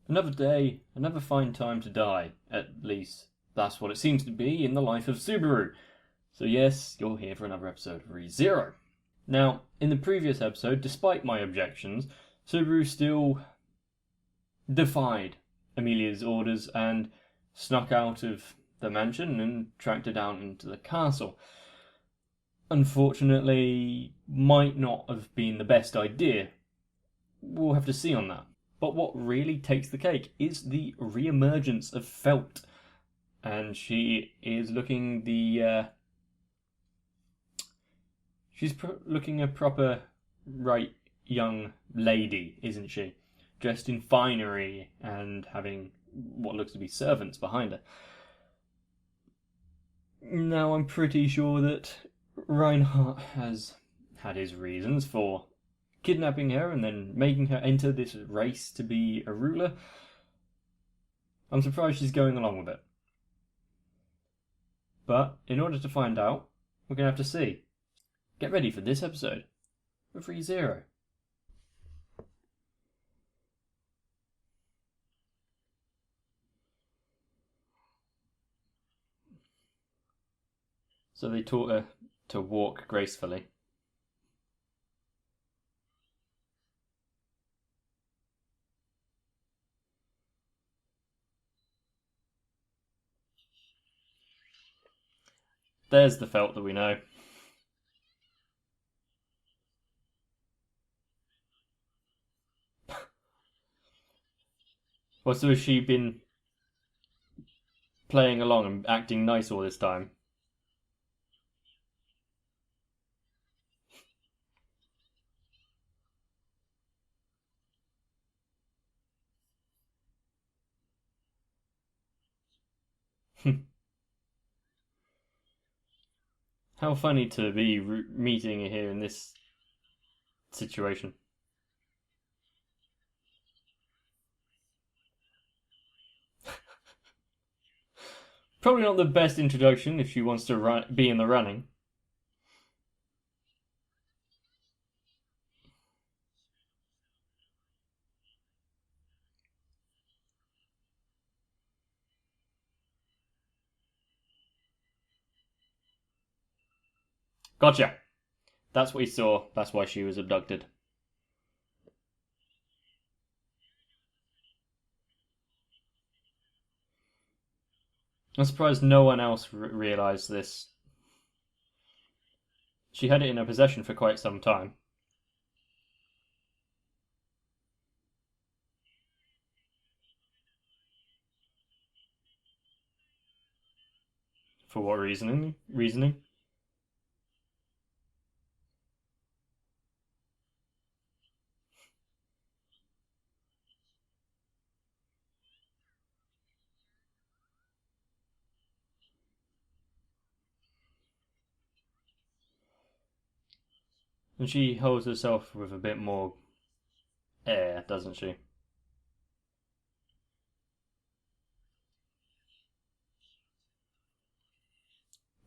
Another day, another fine time to die. At least, that's what it seems to be in the life of Subaru. So yes, you're here for another episode of ReZero. Now, in the previous episode, despite my objections, Subaru still defied Amelia's orders and snuck out of the mansion and tracked her down into the castle. Unfortunately, might not have been the best idea. We'll have to see on that. But what really takes the cake is the re-emergence of Felt. And she is looking she's looking a proper right young lady, isn't she? Dressed in finery and having what looks to be servants behind her. Now, I'm pretty sure that Reinhardt has had his reasons for kidnapping her and then making her enter this race to be a ruler. I'm surprised she's going along with it. But in order to find out, we're going to have to see. Get ready for this episode of ReZero. So they taught her to walk gracefully. There's the Felt that we know. Well, so has she been playing along and acting nice all this time? How funny to be meeting her here in this situation. Probably not the best introduction if she wants to be in the running. Gotcha. That's what he saw. That's why she was abducted. I'm surprised no one else realised this. She had it in her possession for quite some time. For what reasoning? And she holds herself with a bit more air, doesn't she?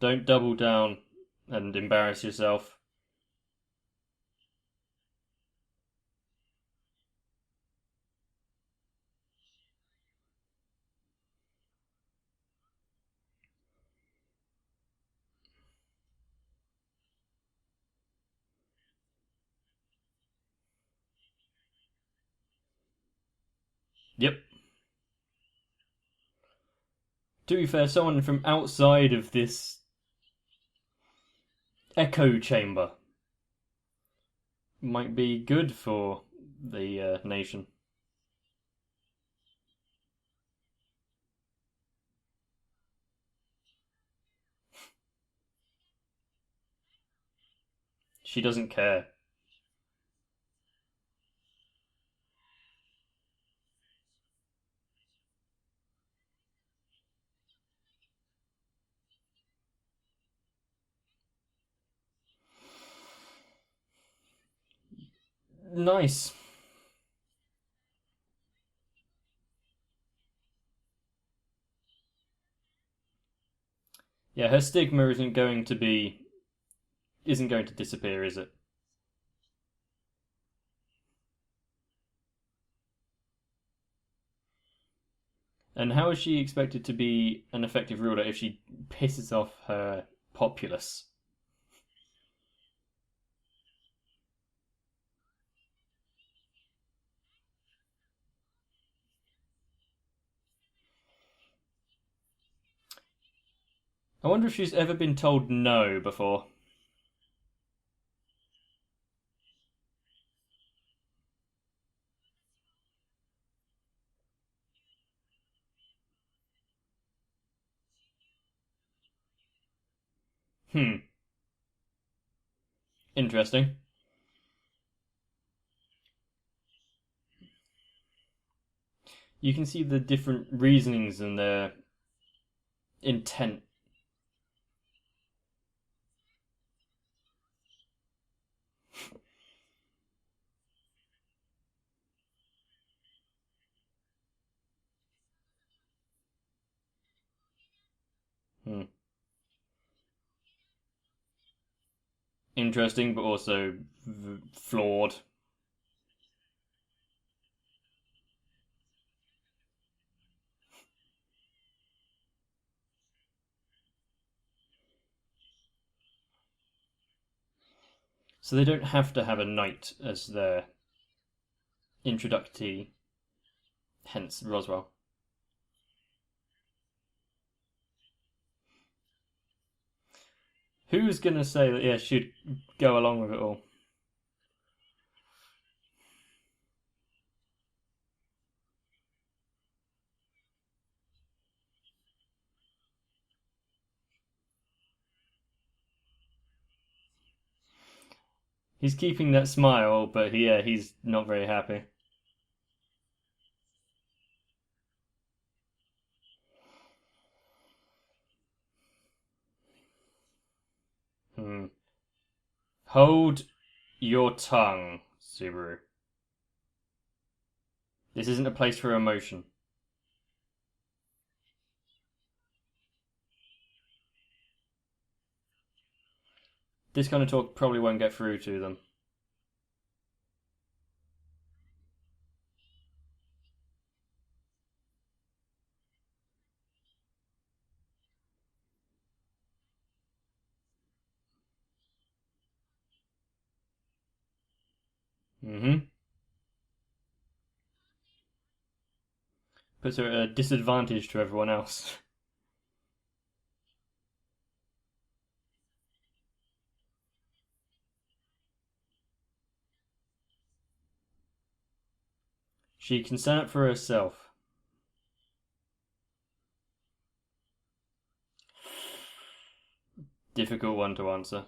Don't double down and embarrass yourself. Yep. To be fair, someone from outside of this echo chamber might be good for the nation. She doesn't care. Nice. Yeah, her stigma isn't going to disappear, is it? And how is she expected to be an effective ruler if she pisses off her populace? I wonder if she's ever been told no before. Interesting. You can see the different reasonings and their intent. Interesting, but also flawed. So they don't have to have a knight as their introductee, hence Roswell. Who's gonna say that, yeah, she'd go along with it all? He's keeping that smile, but he's not very happy. Hold your tongue, Subaru. This isn't a place for emotion. This kind of talk probably won't get through to them. Puts her at a disadvantage to everyone else. She can stand up for herself. Difficult one to answer.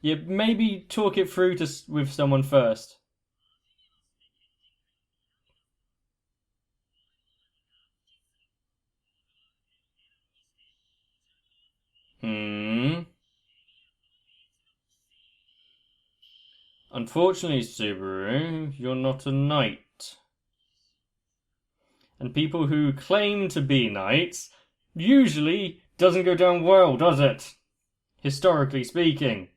Yeah, maybe talk it through with someone first. Unfortunately, Subaru, you're not a knight. And people who claim to be knights usually doesn't go down well, does it? Historically speaking.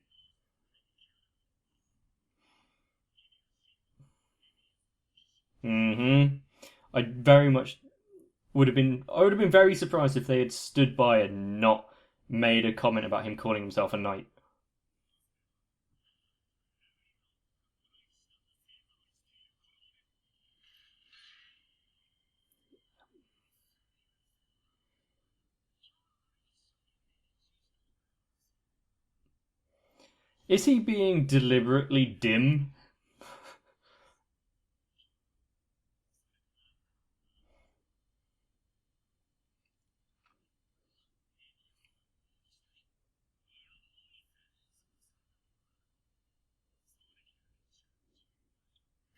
I very much I would have been very surprised if they had stood by and not made a comment about him calling himself a knight. Is he being deliberately dim?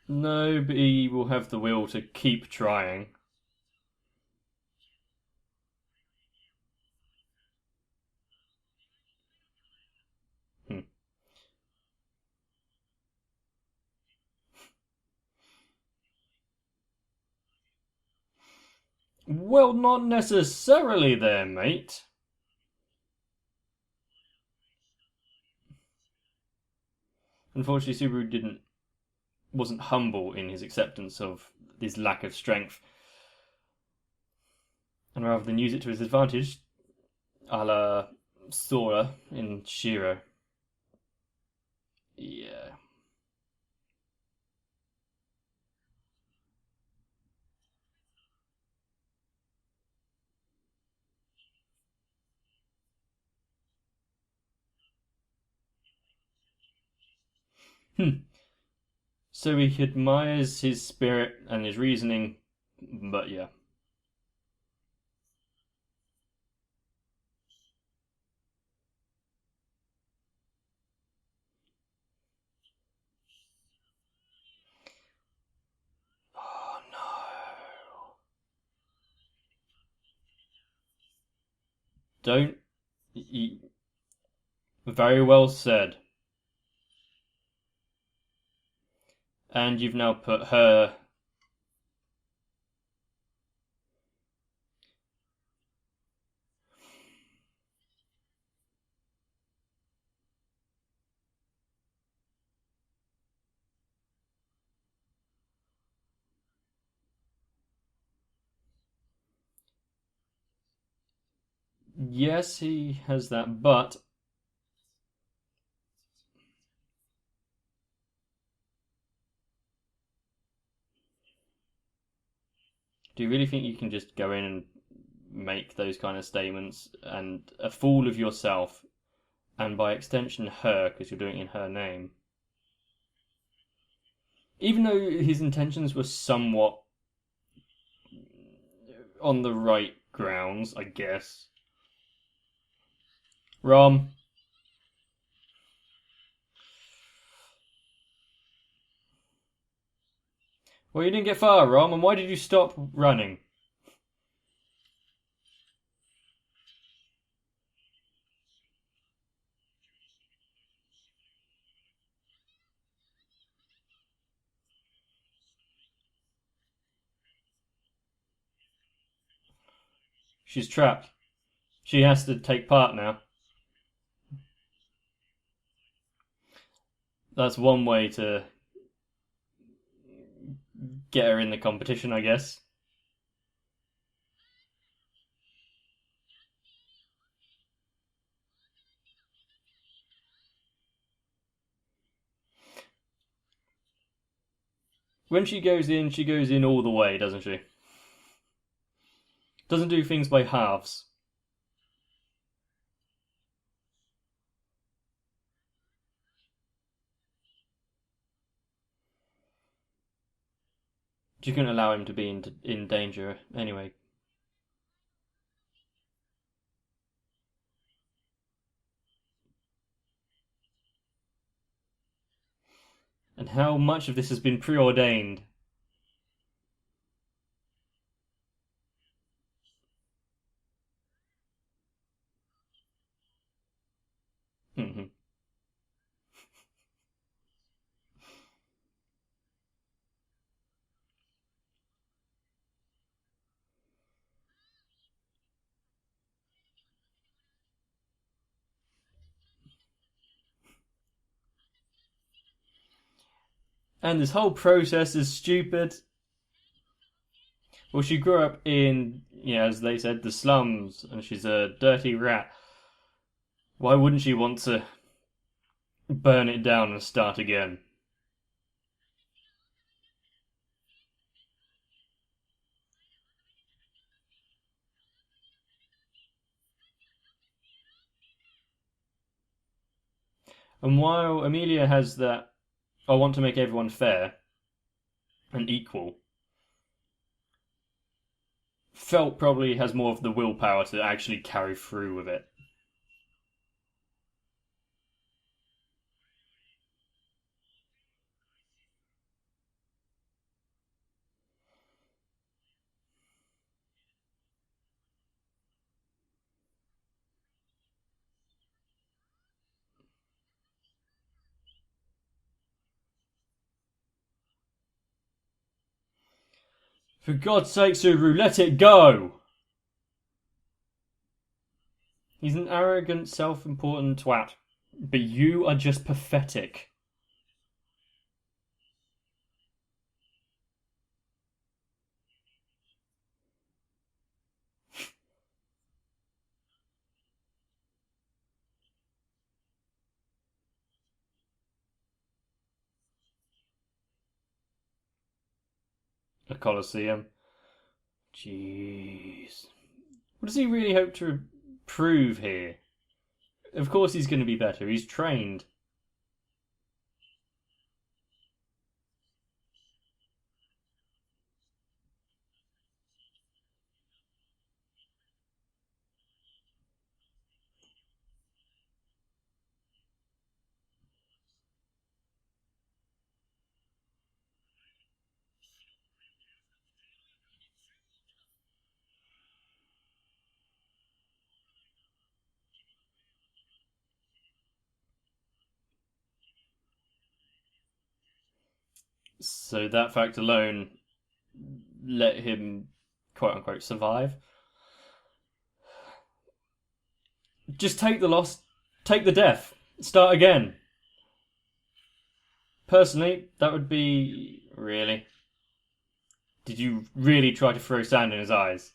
No, but he will have the will to keep trying. Well, not necessarily there, mate. Unfortunately, Subaru wasn't humble in his acceptance of his lack of strength, and rather than use it to his advantage, a la Sora in Shiro. Yeah. So he admires his spirit and his reasoning, but yeah. Oh no. Don't. Very well said. And you've now put her. Yes, he has that, but do you really think you can just go in and make those kind of statements and a fool of yourself, and by extension her, because you're doing it in her name? Even though his intentions were somewhat on the right grounds, I guess. Rom. Well, you didn't get far, Rom, and why did you stop running? She's trapped. She has to take part now. That's one way to get her in the competition, I guess. When she goes in all the way, doesn't she? Doesn't do things by halves. She couldn't allow him to be in danger anyway. And how much of this has been preordained? And this whole process is stupid. Well, she grew up in, yeah, as they said, the slums, and she's a dirty rat. Why wouldn't she want to burn it down and start again? And while Amelia has that, I want to make everyone fair and equal, Felt probably has more of the willpower to actually carry through with it. For God's sake, Subaru, let it go! He's an arrogant, self-important twat. But you are just pathetic. a Colosseum. Jeez. What does he really hope to prove here? Of course he's going to be better. He's trained. So that fact alone let him, quote unquote, survive. Just take the loss, take the death, start again. Personally, that would be. Really? Did you really try to throw sand in his eyes?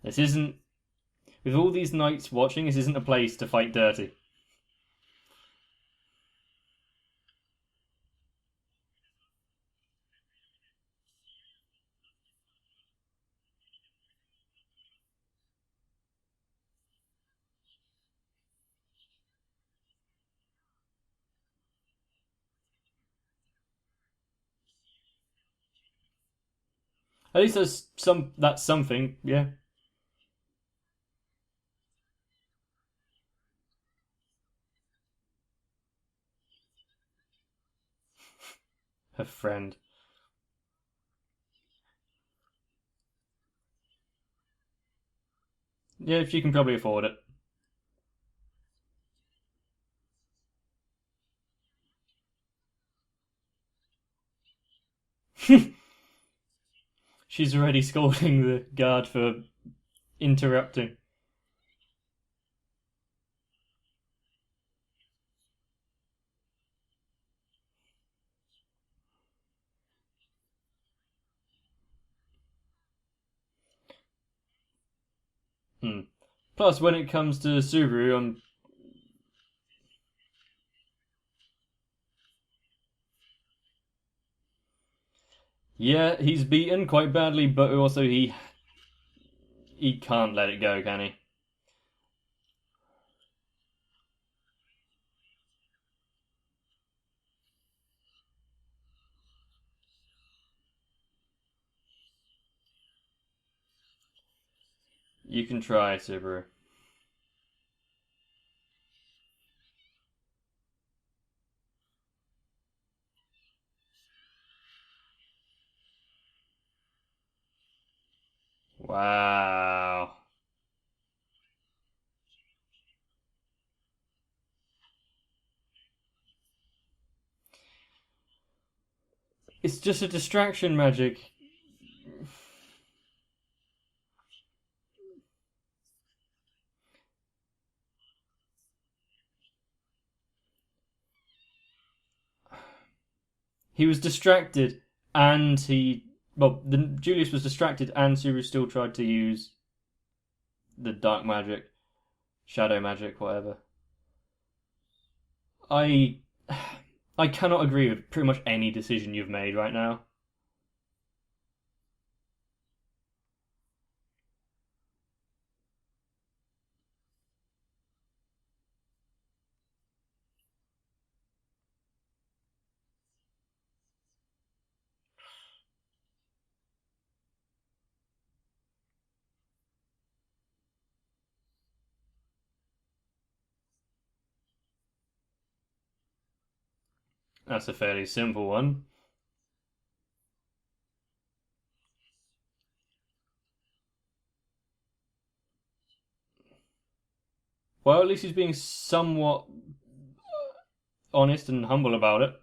This isn't. With all these knights watching, this isn't a place to fight dirty. At least there's some. That's something, yeah. Her friend. Yeah, she can probably afford it. She's already scolding the guard for interrupting. Hmm. Plus, when it comes to Subaru, yeah, he's beaten quite badly, but also he can't let it go, can he? You can try, Subaru. Wow. It's just a distraction magic. He was distracted, and Julius was distracted, and Subaru still tried to use the dark magic, shadow magic, whatever. I I cannot agree with pretty much any decision you've made right now. That's a fairly simple one. Well, at least he's being somewhat honest and humble about it.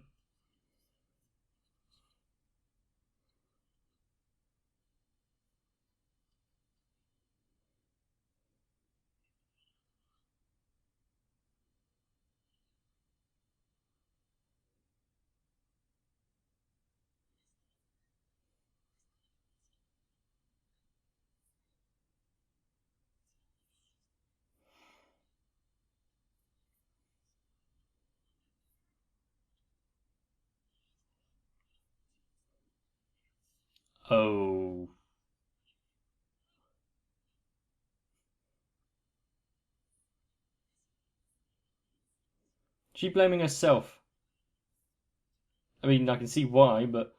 Oh. She blaming herself. I mean, I can see why, but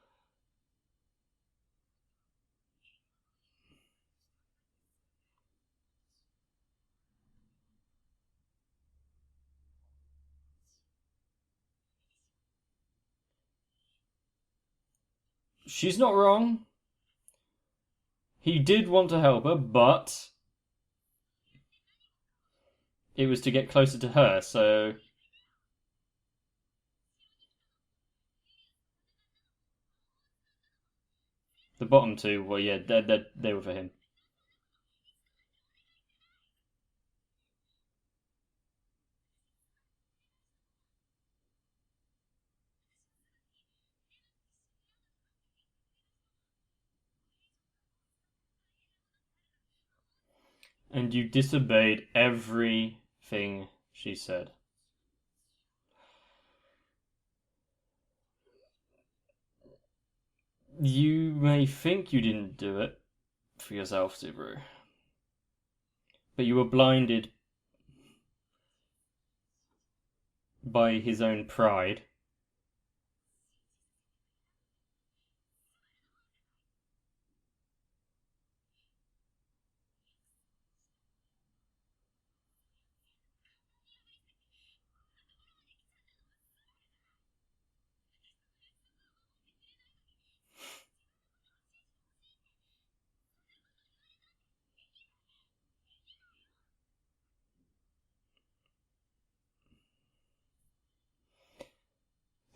she's not wrong. He did want to help her, but it was to get closer to her, so the bottom two, well, yeah, they were for him. And you disobeyed everything she said. You may think you didn't do it for yourself, Subaru, but you were blinded by his own pride.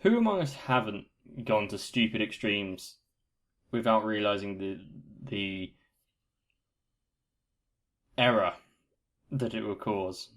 Who among us haven't gone to stupid extremes without realizing the error that it will cause?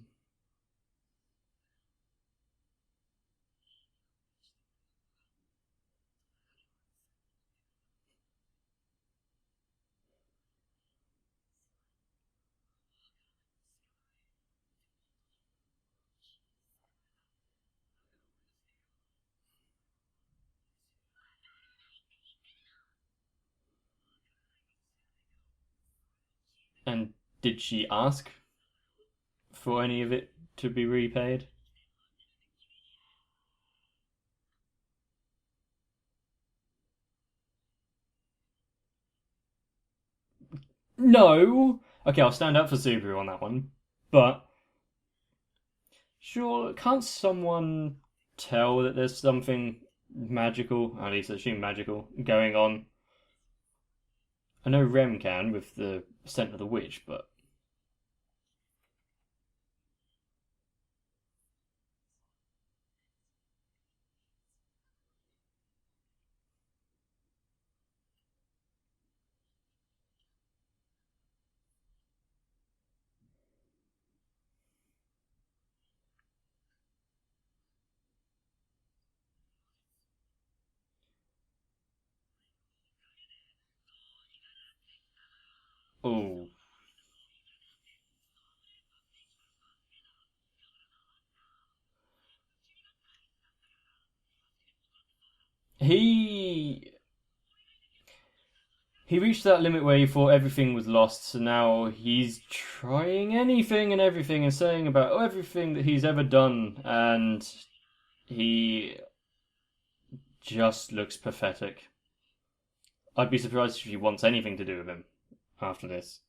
And did she ask for any of it to be repaid? No. Okay, I'll stand up for Subaru on that one. But sure, can't someone tell that there's something magical, at least I assume magical, going on? I know Rem can with the scent of the witch, but oh, he he reached that limit where he thought everything was lost, so now he's trying anything and everything and saying about everything that he's ever done, and he just looks pathetic. I'd be surprised if he wants anything to do with him after this.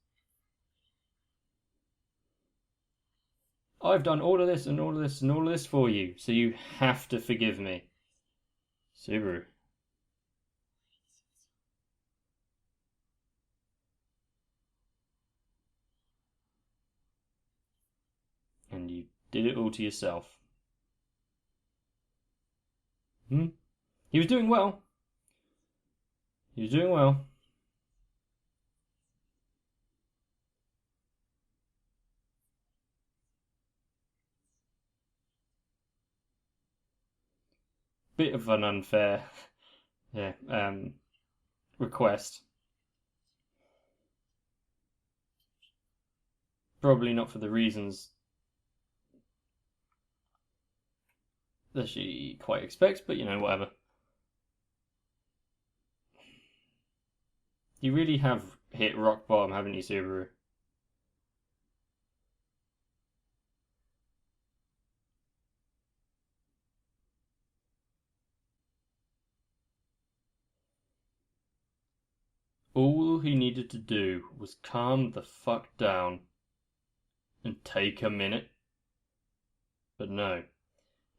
I've done all of this and all of this and all of this for you, so you have to forgive me. Subaru. And you did it all to yourself. Hmm? He was doing well. He was doing well. Bit of an unfair, yeah, request. Probably not for the reasons that she quite expects, but you know, whatever. You really have hit rock bottom, haven't you, Subaru? All he needed to do was calm the fuck down and take a minute. But no,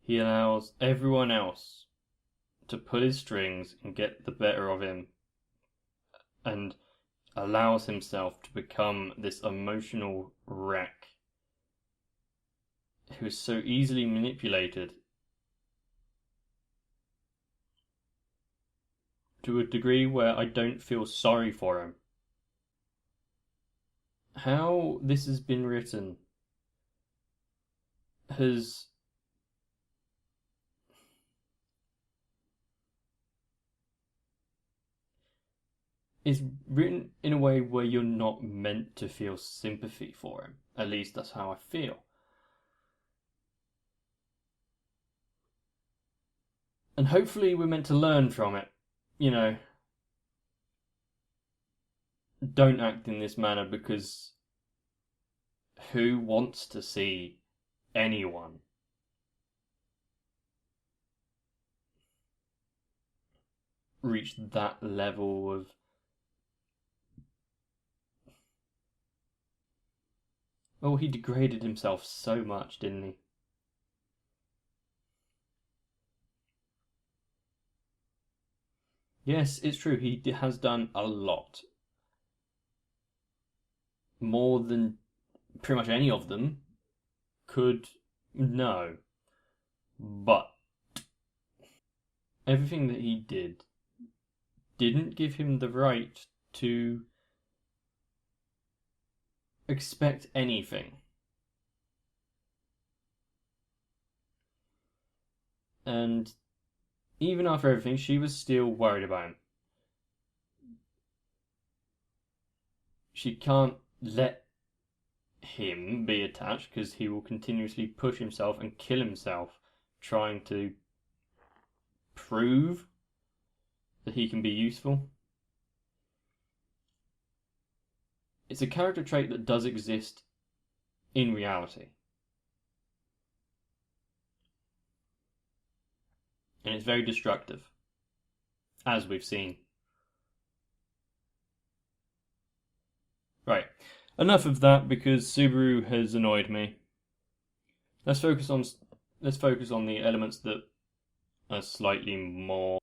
he allows everyone else to pull his strings and get the better of him, and allows himself to become this emotional wreck who is so easily manipulated to a degree where I don't feel sorry for him. How this has been written has is written in a way where you're not meant to feel sympathy for him. At least that's how I feel. And hopefully we're meant to learn from it. You know, don't act in this manner, because who wants to see anyone reach that level of he degraded himself so much, didn't he? Yes, it's true, he has done a lot. More than pretty much any of them could know. But everything that he didn't give him the right to expect anything. And even after everything, she was still worried about him. She can't let him be attached, because he will continuously push himself and kill himself trying to prove that he can be useful. It's a character trait that does exist in reality. And it's very destructive, as we've seen. Right, enough of that, because Subaru has annoyed me. Let's focus on the elements that are slightly more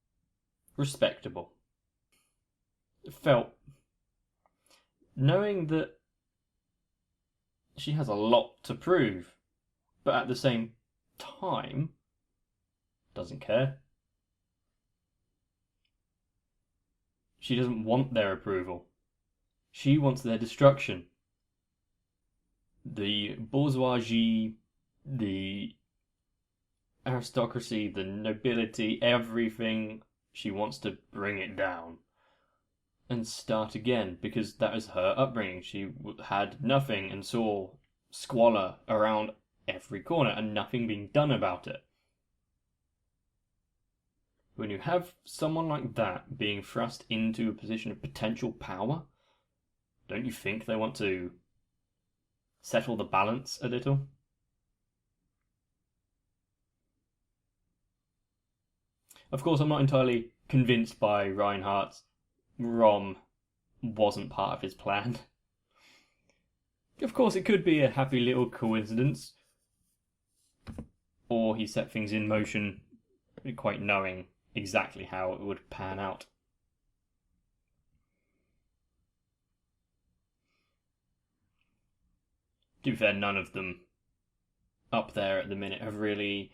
respectable. It felt, knowing that she has a lot to prove, but at the same time doesn't care. She doesn't want their approval. She wants their destruction. The bourgeoisie, the aristocracy, the nobility, everything, she wants to bring it down and start again, because that is her upbringing. She had nothing and saw squalor around every corner and nothing being done about it. When you have someone like that being thrust into a position of potential power, don't you think they want to settle the balance a little? Of course, I'm not entirely convinced by Reinhardt's Rom wasn't part of his plan. Of course, it could be a happy little coincidence, or he set things in motion quite knowing exactly how it would pan out. To be fair, none of them up there at the minute have really,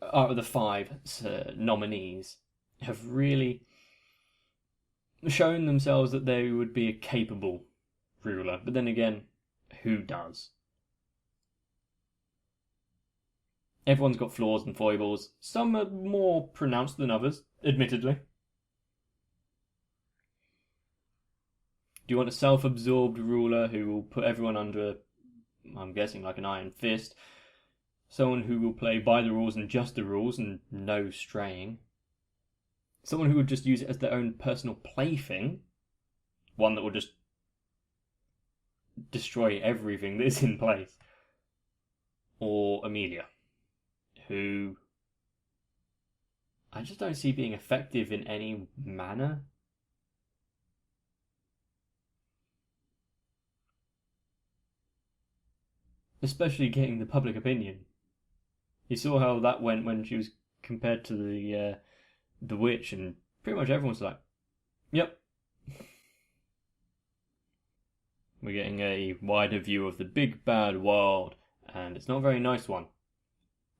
out of the 5 nominees, have really shown themselves that they would be a capable ruler. But then again, who does? Everyone's got flaws and foibles. Some are more pronounced than others, admittedly. Do you want a self-absorbed ruler who will put everyone under, I'm guessing, like an iron fist? Someone who will play by the rules and just the rules and no straying? Someone who would just use it as their own personal plaything? one that will just destroy everything that is in place. Or Amelia, who I just don't see being effective in any manner. Especially getting the public opinion. You saw how that went when she was compared to the witch, and pretty much everyone's like, yep. We're getting a wider view of the big bad world, and it's not a very nice one.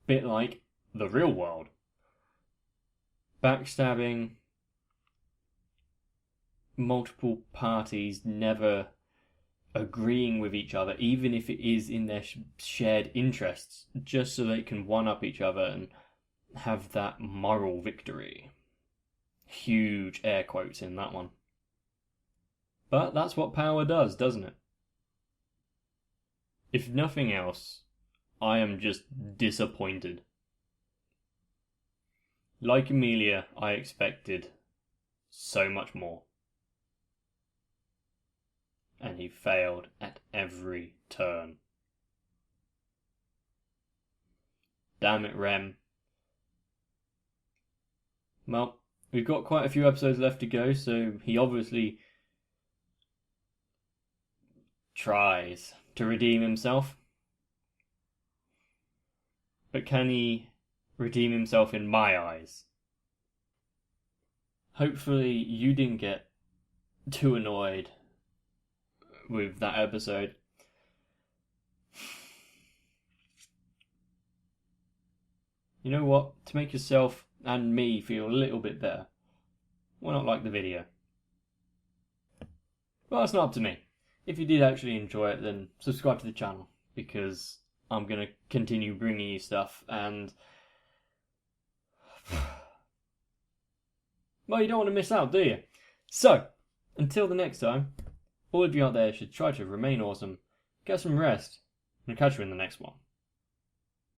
Bit like the real world. Backstabbing, multiple parties never agreeing with each other, even if it is in their shared interests, just so they can one-up each other and have that moral victory. Huge air quotes in that one. But that's what power does, doesn't it? If nothing else, I am just disappointed. Like Amelia, I expected so much more. And he failed at every turn. Damn it, Rem. Well, we've got quite a few episodes left to go, so he obviously tries to redeem himself. But can he redeem himself in my eyes? Hopefully you didn't get too annoyed with that episode. You know what? To make yourself and me feel a little bit better, why not like the video? Well, that's not up to me. If you did actually enjoy it, then subscribe to the channel, because I'm going to continue bringing you stuff, and well, you don't want to miss out, do you? So, until the next time, all of you out there should try to remain awesome, get some rest, and catch you in the next one.